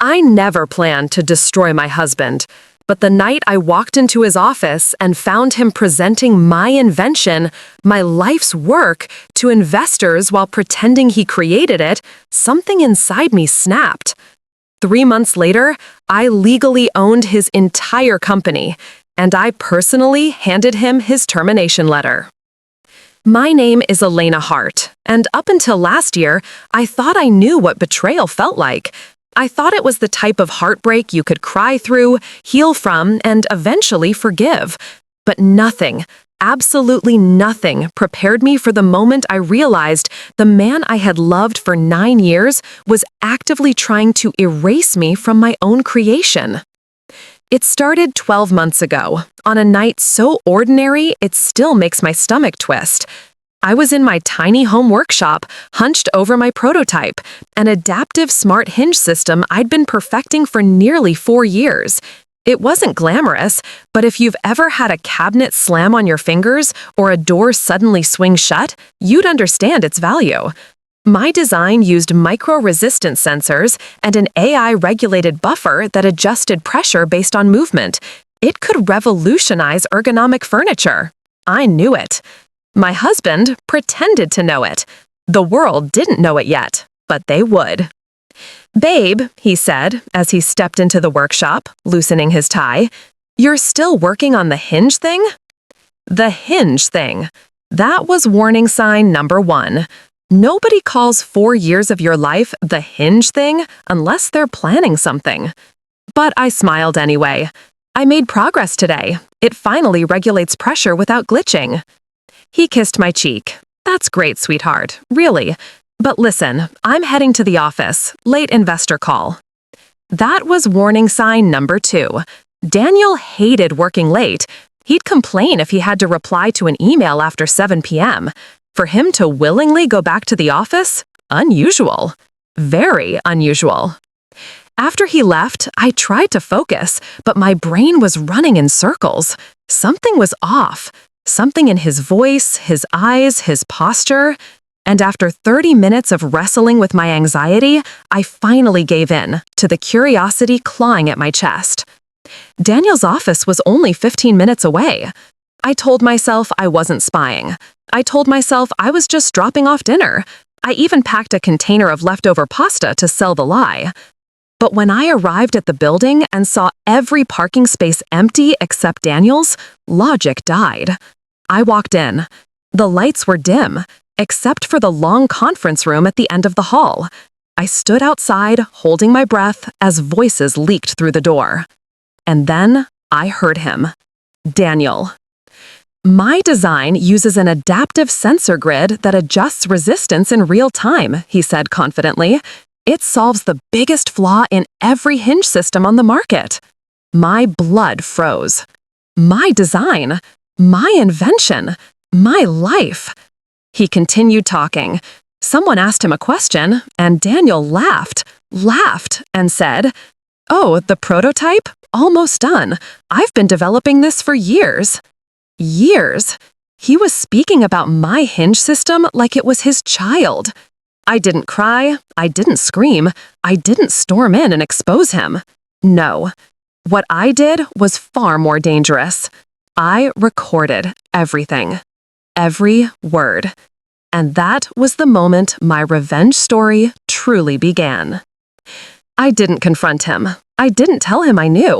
I never planned to destroy my husband, but the night I walked into his office and found him presenting my invention, my life's work, to investors while pretending he created it, something inside me snapped. 3 months later, I legally owned his entire company, and I personally handed him his termination letter. My name is Elena Hart, and up until last year, I thought I knew what betrayal felt like. I thought it was the type of heartbreak you could cry through, heal from, and eventually forgive. But nothing, absolutely nothing, prepared me for the moment I realized the man I had loved for 9 years was actively trying to erase me from my own creation. It started 12 months ago, on a night so ordinary it still makes my stomach twist. I was in my tiny home workshop, hunched over my prototype, an adaptive smart hinge system I'd been perfecting for nearly 4 years. It wasn't glamorous, but if you've ever had a cabinet slam on your fingers or a door suddenly swing shut, you'd understand its value. My design used micro-resistance sensors and an AI-regulated buffer that adjusted pressure based on movement. It could revolutionize ergonomic furniture. I knew it. My husband pretended to know it. The world didn't know it yet, but they would. "Babe," he said as he stepped into the workshop, loosening his tie, "you're still working on the hinge thing?" The hinge thing. That was warning sign number 1. Nobody calls 4 years of your life the hinge thing unless they're planning something. But I smiled anyway. I made progress today. It finally regulates pressure without glitching. He kissed my cheek. "That's great, sweetheart, really. But listen, I'm heading to the office. Late investor call." That was warning sign number 2. Daniel hated working late. He'd complain if he had to reply to an email after 7 p.m. For him to willingly go back to the office? Unusual. Very unusual. After he left, I tried to focus, but my brain was running in circles. Something was off. Something in his voice, his eyes, his posture. And after 30 minutes of wrestling with my anxiety, I finally gave in to the curiosity clawing at my chest. Daniel's office was only 15 minutes away. I told myself I wasn't spying. I told myself I was just dropping off dinner. I even packed a container of leftover pasta to sell the lie. But when I arrived at the building and saw every parking space empty except Daniel's, logic died. I walked in. The lights were dim, except for the long conference room at the end of the hall. I stood outside, holding my breath, as voices leaked through the door. And then I heard him. Daniel. "My design uses an adaptive sensor grid that adjusts resistance in real time," he said confidently. "It solves the biggest flaw in every hinge system on the market." My blood froze. My design. My invention. My life. He continued talking. Someone asked him a question, and Daniel laughed, and said, "Oh, the prototype? Almost done. I've been developing this for years." Years. He was speaking about my hinge system like it was his child. I didn't cry. I didn't scream. I didn't storm in and expose him. No. What I did was far more dangerous. I recorded everything. Every word. And that was the moment my revenge story truly began. I didn't confront him. I didn't tell him I knew.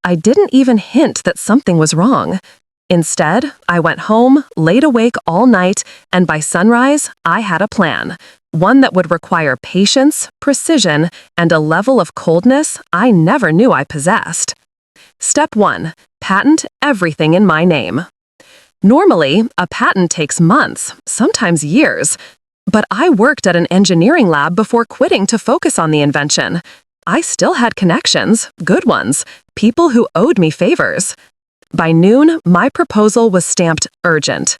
I didn't even hint that something was wrong. Instead, I went home, laid awake all night, and by sunrise, I had a plan. One that would require patience, precision, and a level of coldness I never knew I possessed. Step 1. Patent everything in my name. Normally, a patent takes months, sometimes years. But I worked at an engineering lab before quitting to focus on the invention. I still had connections, good ones, people who owed me favors. By noon, my proposal was stamped urgent.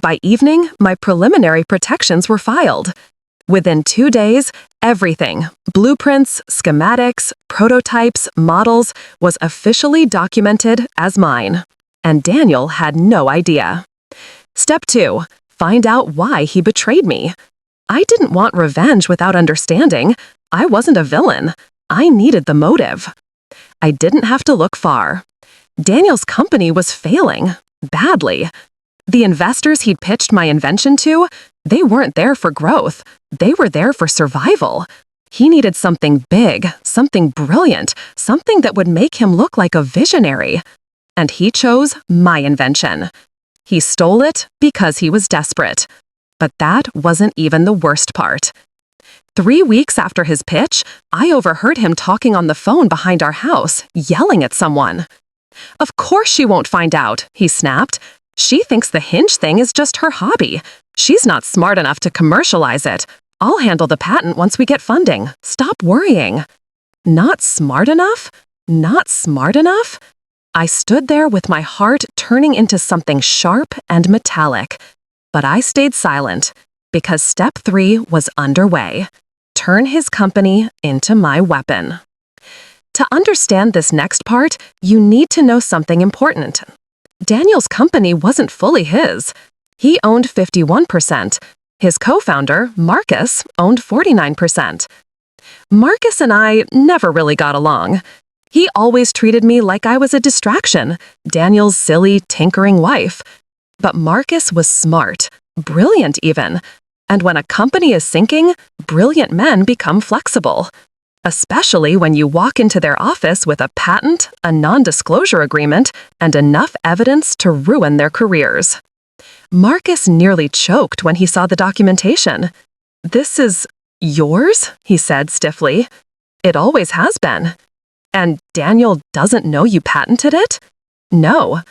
By evening, my preliminary protections were filed. Within 2 days, everything, blueprints, schematics, prototypes, models, was officially documented as mine. And Daniel had no idea. Step 2. Find out why he betrayed me. I didn't want revenge without understanding. I wasn't a villain. I needed the motive. I didn't have to look far. Daniel's company was failing, badly. The investors he'd pitched my invention to, they weren't there for growth. They were there for survival. He needed something big, something brilliant, something that would make him look like a visionary. And he chose my invention. He stole it because he was desperate. But that wasn't even the worst part. 3 weeks after his pitch, I overheard him talking on the phone behind our house, yelling at someone. "Of course she won't find out," he snapped. "She thinks the hinge thing is just her hobby. She's not smart enough to commercialize it. I'll handle the patent once we get funding. Stop worrying." Not smart enough? Not smart enough? I stood there with my heart turning into something sharp and metallic. But I stayed silent, because step 3 was underway. Turn his company into my weapon. To understand this next part, you need to know something important. Daniel's company wasn't fully his. He owned 51%. His co-founder, Marcus, owned 49%. Marcus and I never really got along. He always treated me like I was a distraction, Daniel's silly, tinkering wife. But Marcus was smart, brilliant even. And when a company is sinking, brilliant men become flexible. Especially when you walk into their office with a patent, a non-disclosure agreement, and enough evidence to ruin their careers. Marcus nearly choked when he saw the documentation. "This is yours?" he said stiffly. "It always has been." "And Daniel doesn't know you patented it?" "No."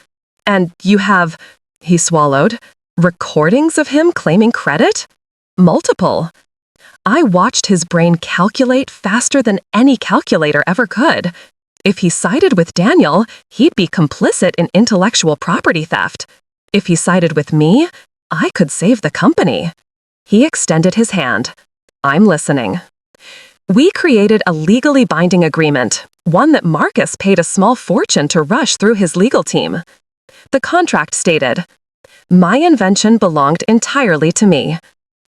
"And you have," he swallowed, "recordings of him claiming credit?" "Multiple." I watched his brain calculate faster than any calculator ever could. If he sided with Daniel, he'd be complicit in intellectual property theft. If he sided with me, I could save the company. He extended his hand. "I'm listening." We created a legally binding agreement, one that Marcus paid a small fortune to rush through his legal team. The contract stated, "My invention belonged entirely to me.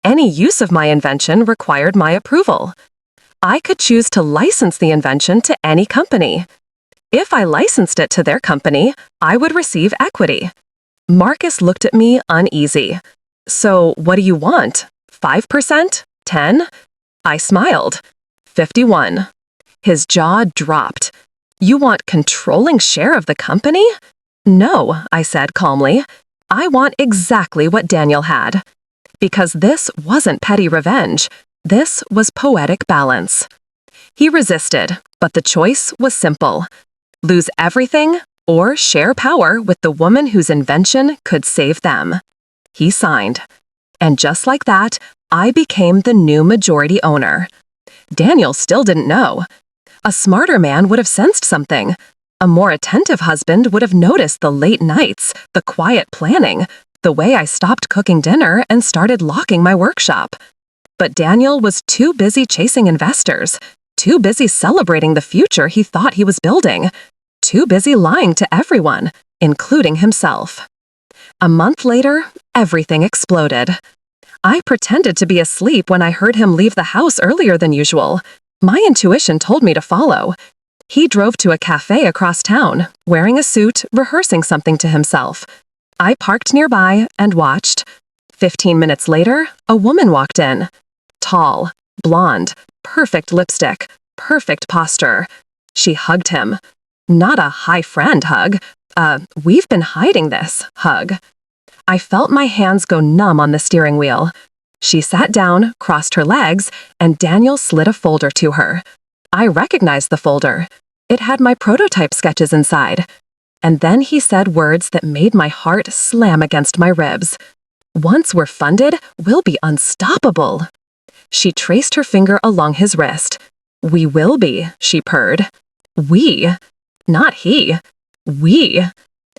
Any use of my invention required my approval. I could choose to license the invention to any company. If I licensed it to their company, I would receive equity." Marcus looked at me uneasy. "So what do you want? 5%? 10? I smiled. 51. His jaw dropped. "You want controlling share of the company?" "No," I said calmly. "I want exactly what Daniel had." Because this wasn't petty revenge. This was poetic balance. He resisted, but the choice was simple. Lose everything or share power with the woman whose invention could save them. He signed. And just like that, I became the new majority owner. Daniel still didn't know. A smarter man would have sensed something. A more attentive husband would have noticed the late nights, the quiet planning, the way I stopped cooking dinner and started locking my workshop. But Daniel was too busy chasing investors, too busy celebrating the future he thought he was building, too busy lying to everyone, including himself. A month later, everything exploded. I pretended to be asleep when I heard him leave the house earlier than usual. My intuition told me to follow. He drove to a cafe across town, wearing a suit, rehearsing something to himself. I parked nearby and watched. 15 minutes later, a woman walked in. Tall, blonde, perfect lipstick, perfect posture. She hugged him. Not a hi friend hug. We've been hiding this hug. I felt my hands go numb on the steering wheel. She sat down, crossed her legs, and Daniel slid a folder to her. I recognized the folder. It had my prototype sketches inside. And then he said words that made my heart slam against my ribs. "Once we're funded, we'll be unstoppable." She traced her finger along his wrist. "We will be," she purred. "We." Not he. We.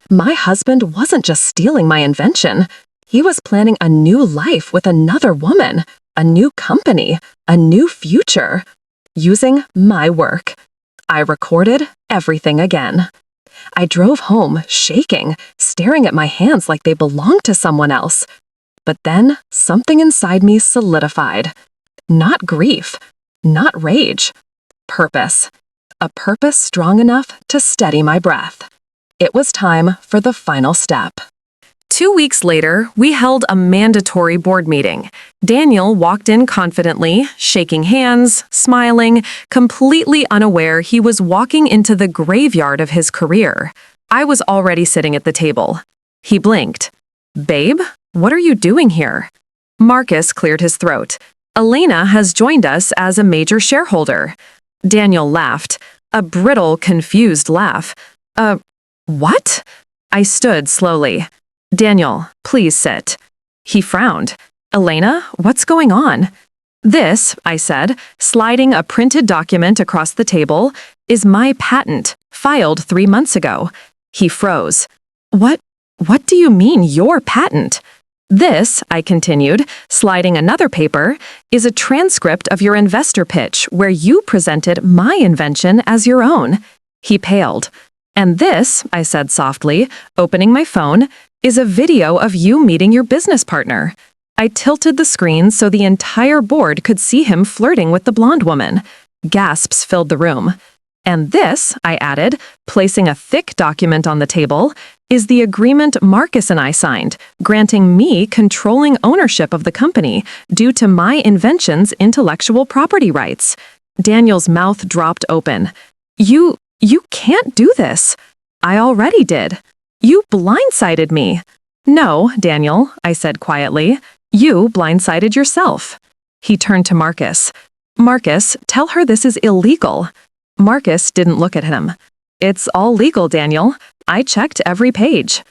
My husband wasn't just stealing my invention. He was planning a new life with another woman, a new company, a new future, using my work. I recorded everything again. I drove home, shaking, staring at my hands like they belonged to someone else. But then something inside me solidified. Not grief, not rage, Purpose. A purpose strong enough to steady my breath. It was time for the final step. 2 weeks later, we held a mandatory board meeting. Daniel walked in confidently, shaking hands, smiling, completely unaware he was walking into the graveyard of his career. I was already sitting at the table. He blinked. "Babe, what are you doing here?" Marcus cleared his throat. "Elena has joined us as a major shareholder." Daniel laughed, a brittle, confused laugh. What?" I stood slowly. "Daniel, please sit." He frowned. "Elena, what's going on?" "This," I said, sliding a printed document across the table, "is my patent, filed 3 months ago." He froze. What do you mean, your patent?" "This," I continued, sliding another paper, "is a transcript of your investor pitch where you presented my invention as your own." He paled. "And this," I said softly, opening my phone, "is a video of you meeting your business partner." I tilted the screen so the entire board could see him flirting with the blonde woman. Gasps filled the room. "And this," I added, placing a thick document on the table, "is the agreement Marcus and I signed, granting me controlling ownership of the company due to my invention's intellectual property rights." Daniel's mouth dropped open. You can't do this." "I already did." "You blindsided me." "No, Daniel," I said quietly. "You blindsided yourself." He turned to Marcus. "Marcus, tell her this is illegal." Marcus didn't look at him. "It's all legal, Daniel. I checked every page."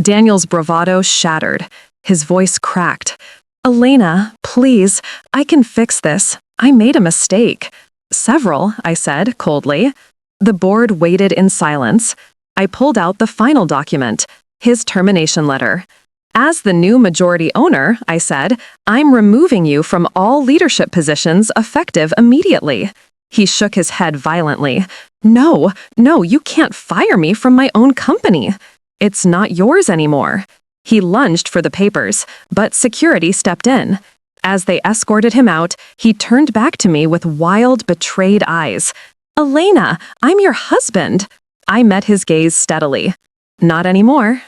Daniel's bravado shattered. His voice cracked. "Elena, please, I can fix this. I made a mistake." "Several," I said coldly. The board waited in silence. I pulled out the final document, his termination letter. "As the new majority owner," I said, "I'm removing you from all leadership positions effective immediately." He shook his head violently. No, you can't fire me from my own company. It's not yours anymore." He lunged for the papers, but security stepped in. As they escorted him out, he turned back to me with wild, betrayed eyes. "Elena, I'm your husband." I met his gaze steadily. "Not anymore."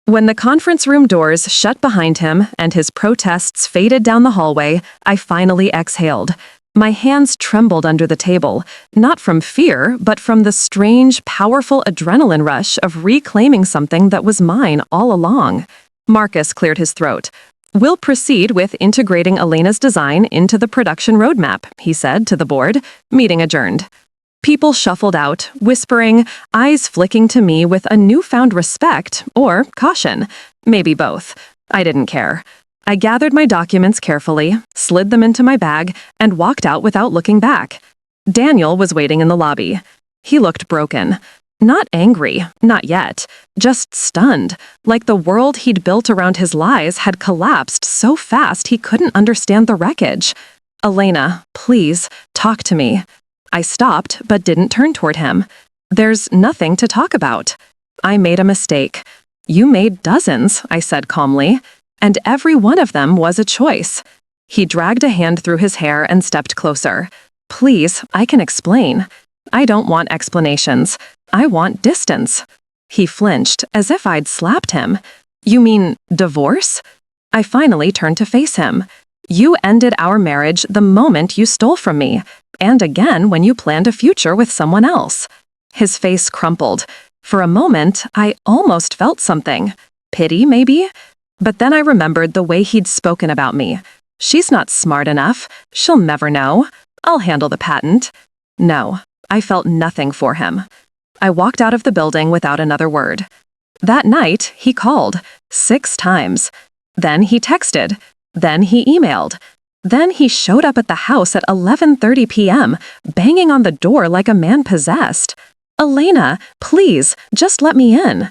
When the conference room doors shut behind him and his protests faded down the hallway, I finally exhaled. My hands trembled under the table, not from fear, but from the strange, powerful adrenaline rush of reclaiming something that was mine all along. Marcus cleared his throat. "We'll proceed with integrating Elena's design into the production roadmap," he said to the board. Meeting adjourned. People shuffled out, whispering, eyes flicking to me with a newfound respect or caution. Maybe both. I didn't care. I gathered my documents carefully, slid them into my bag, and walked out without looking back. Daniel was waiting in the lobby. He looked broken. Not angry, not yet. Just stunned, like the world he'd built around his lies had collapsed so fast he couldn't understand the wreckage. "Elena, please, talk to me." I stopped, but didn't turn toward him. "There's nothing to talk about." "I made a mistake." "You made dozens," I said calmly. "And every one of them was a choice." He dragged a hand through his hair and stepped closer. "Please, I can explain." "I don't want explanations. I want distance." He flinched, as if I'd slapped him. "You mean divorce?" I finally turned to face him. "You ended our marriage the moment you stole from me, and again when you planned a future with someone else." His face crumpled. For a moment, I almost felt something. Pity, maybe? But then I remembered the way he'd spoken about me. "She's not smart enough. She'll never know. I'll handle the patent." No, I felt nothing for him. I walked out of the building without another word. That night, he called 6 times. Then he texted. Then he emailed. Then he showed up at the house at 11:30 p.m., banging on the door like a man possessed. "Elena, please, just let me in."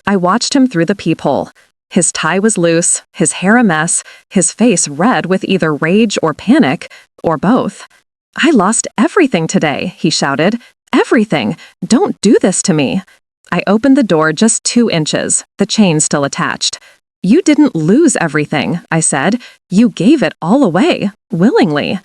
I watched him through the peephole. His tie was loose, his hair a mess, his face red with either rage or panic, or both. "I lost everything today," he shouted. "Everything! Don't do this to me." I opened the door just 2 inches, the chain still attached. "You didn't lose everything," I said. "You gave it all away, willingly."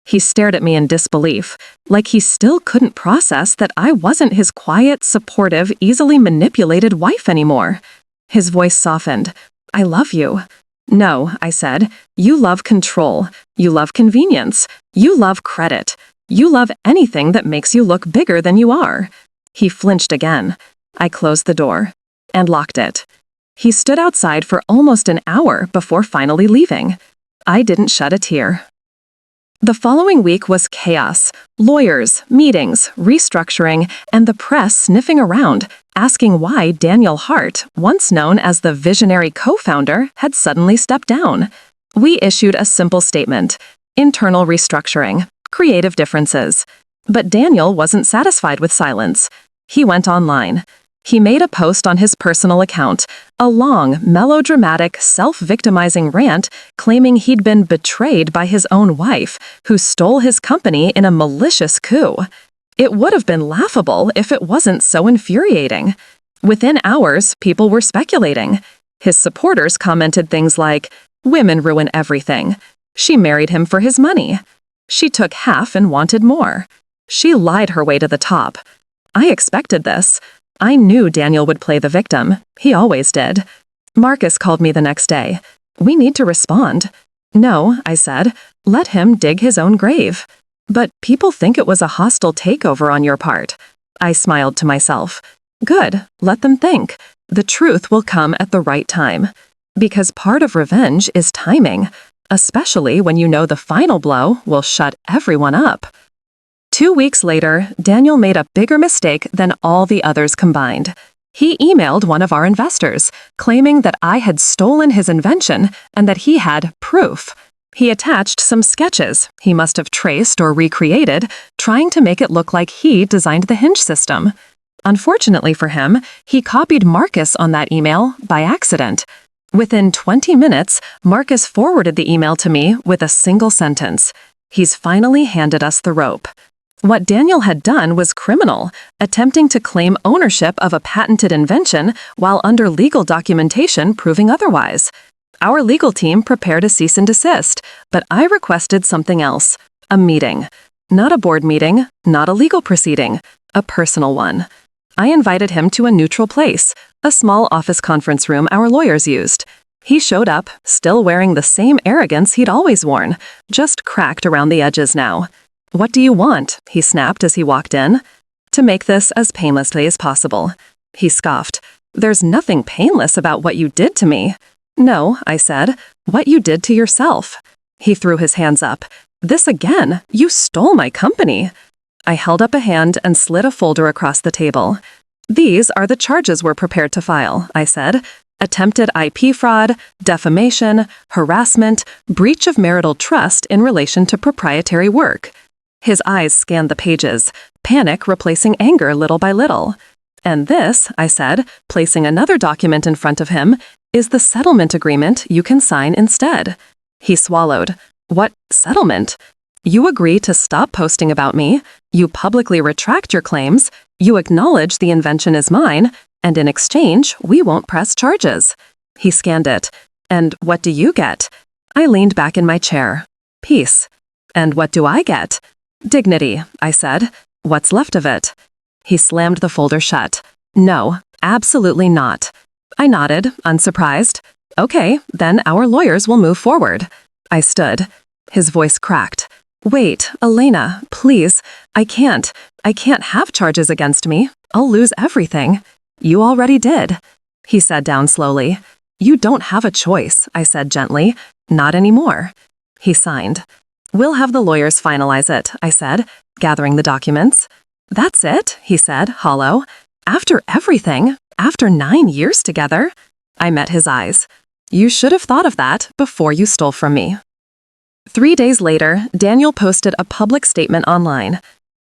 He stared at me in disbelief, like he still couldn't process that I wasn't his quiet, supportive, easily manipulated wife anymore. His voice softened. "I love you." "No," I said. "You love control. You love convenience. You love credit. You love anything that makes you look bigger than you are." He flinched again. I closed the door and locked it. He stood outside for almost an hour before finally leaving. I didn't shed a tear. The following week was chaos. Lawyers, meetings, restructuring, and the press sniffing around, asking why Daniel Hart, once known as the visionary co-founder, had suddenly stepped down. We issued a simple statement: internal restructuring, creative differences. But Daniel wasn't satisfied with silence. He went online. He made a post on his personal account, a long, melodramatic, self-victimizing rant claiming he'd been betrayed by his own wife, who stole his company in a malicious coup. It would have been laughable if it wasn't so infuriating. Within hours, people were speculating. His supporters commented things like, "Women ruin everything. She married him for his money. She took half and wanted more. She lied her way to the top." I expected this. I knew Daniel would play the victim. He always did. Marcus called me the next day. "We need to respond." "No," I said. "Let him dig his own grave." "But people think it was a hostile takeover on your part." I smiled to myself. "Good. Let them think. The truth will come at the right time. Because part of revenge is timing, especially when you know the final blow will shut everyone up." 2 weeks later, Daniel made a bigger mistake than all the others combined. He emailed one of our investors, claiming that I had stolen his invention and that he had proof. He attached some sketches he must have traced or recreated, trying to make it look like he designed the hinge system. Unfortunately for him, he copied Marcus on that email by accident. Within 20 minutes, Marcus forwarded the email to me with a single sentence: "He's finally handed us the rope." What Daniel had done was criminal, attempting to claim ownership of a patented invention while under legal documentation proving otherwise. Our legal team prepared a cease and desist, but I requested something else: a meeting. Not a board meeting, not a legal proceeding, a personal one. I invited him to a neutral place, a small office conference room our lawyers used. He showed up, still wearing the same arrogance he'd always worn, just cracked around the edges now. "What do you want?" he snapped as he walked in. "To make this as painlessly as possible." He scoffed. "There's nothing painless about what you did to me." "No," I said, "what you did to yourself." He threw his hands up. "This again? You stole my company." I held up a hand and slid a folder across the table. "These are the charges we're prepared to file," I said. "Attempted IP fraud, defamation, harassment, breach of marital trust in relation to proprietary work." His eyes scanned the pages, panic replacing anger little by little. "And this," I said, placing another document in front of him, "is the settlement agreement you can sign instead." He swallowed. "What settlement?" "You agree to stop posting about me, you publicly retract your claims, you acknowledge the invention is mine, and in exchange, we won't press charges." He scanned it. "And what do you get?" I leaned back in my chair. "Peace." "And what do I get?" "Dignity," I said. "What's left of it?" He slammed the folder shut. "No, absolutely not." I nodded, unsurprised. "Okay, then our lawyers will move forward." I stood. His voice cracked. "Wait, Elena, please. I can't have charges against me. I'll lose everything." "You already did." He sat down slowly. "You don't have a choice," I said gently. "Not anymore." He signed. "We'll have the lawyers finalize it," I said, gathering the documents. "That's it," he said, hollow. "After everything? After 9 years together?" I met his eyes. "You should have thought of that before you stole from me." 3 days later, Daniel posted a public statement online.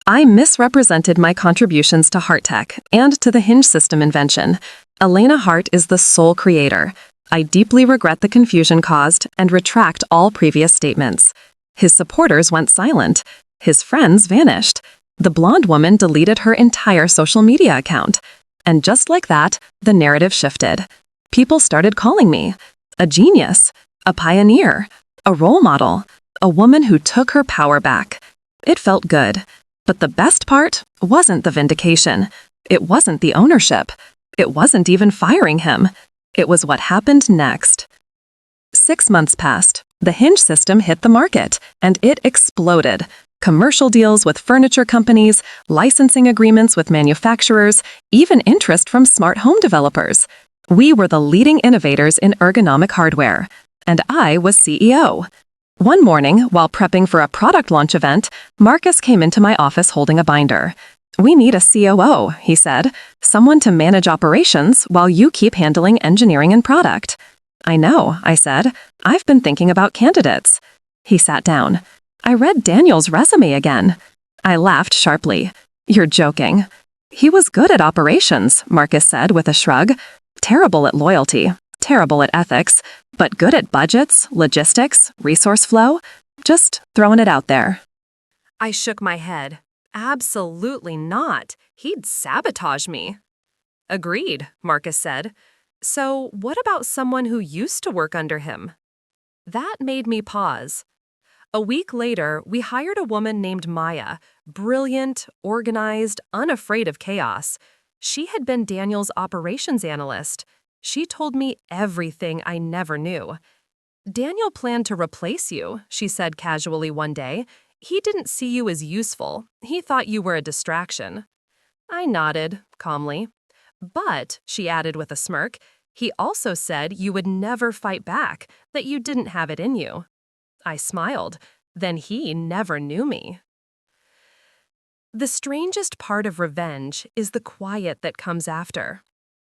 "I misrepresented my contributions to HeartTech and to the hinge system invention. Elena Hart is the sole creator. I deeply regret the confusion caused and retract all previous statements." His supporters went silent. His friends vanished. The blonde woman deleted her entire social media account. And just like that, the narrative shifted. People started calling me a genius, a pioneer, a role model. A woman who took her power back. It felt good. But the best part wasn't the vindication. It wasn't the ownership. It wasn't even firing him. It was what happened next. 6 months passed. The Hinge system hit the market, and it exploded. Commercial deals with furniture companies, licensing agreements with manufacturers, even interest from smart home developers. We were the leading innovators in ergonomic hardware, and I was CEO. One morning, while prepping for a product launch event, Marcus came into my office holding a binder. "We need a COO," he said, "someone to manage operations while you keep handling engineering and product." "I know," I said. "I've been thinking about candidates." He sat down. "I read Daniel's resume again." I laughed sharply. "You're joking." "He was good at operations," Marcus said with a shrug. "Terrible at loyalty, terrible at ethics, but good at budgets, logistics, resource flow. Just throwing it out there." I shook my head. "Absolutely not. He'd sabotage me." "Agreed," Marcus said. "So what about someone who used to work under him?" That made me pause. A week later, we hired a woman named Maya, brilliant, organized, unafraid of chaos. She had been Daniel's operations analyst. She told me everything I never knew. "Daniel planned to replace you," she said casually one day. "He didn't see you as useful. He thought you were a distraction." I nodded, calmly. "But," she added with a smirk, "he also said you would never fight back, that you didn't have it in you." I smiled. Then he never knew me. The strangest part of revenge is the quiet that comes after.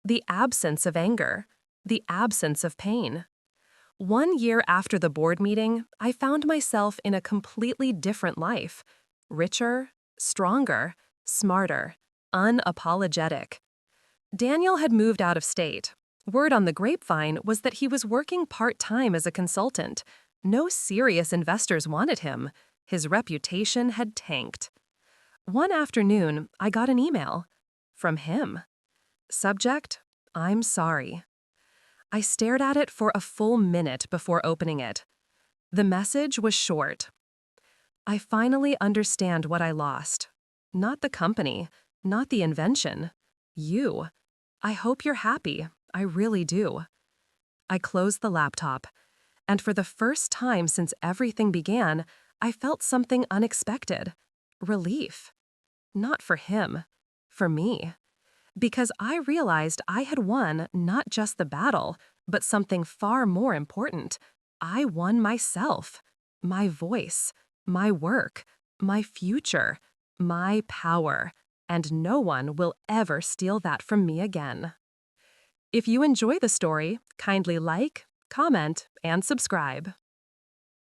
The absence of anger. The absence of pain. 1 year after the board meeting, I found myself in a completely different life. Richer, stronger, smarter, unapologetic. Daniel had moved out of state. Word on the grapevine was that he was working part-time as a consultant. No serious investors wanted him. His reputation had tanked. One afternoon, I got an email. From him. Subject, "I'm sorry." I stared at it for a full minute before opening it. The message was short. "I finally understand what I lost. Not the company, not the invention. You. I hope you're happy. I really do." I closed the laptop, and for the first time since everything began, I felt something unexpected. Relief. Not for him, for me. Because I realized I had won not just the battle, but something far more important. I won myself, my voice, my work, my future, my power, and no one will ever steal that from me again. If you enjoy the story, kindly like, comment, and subscribe.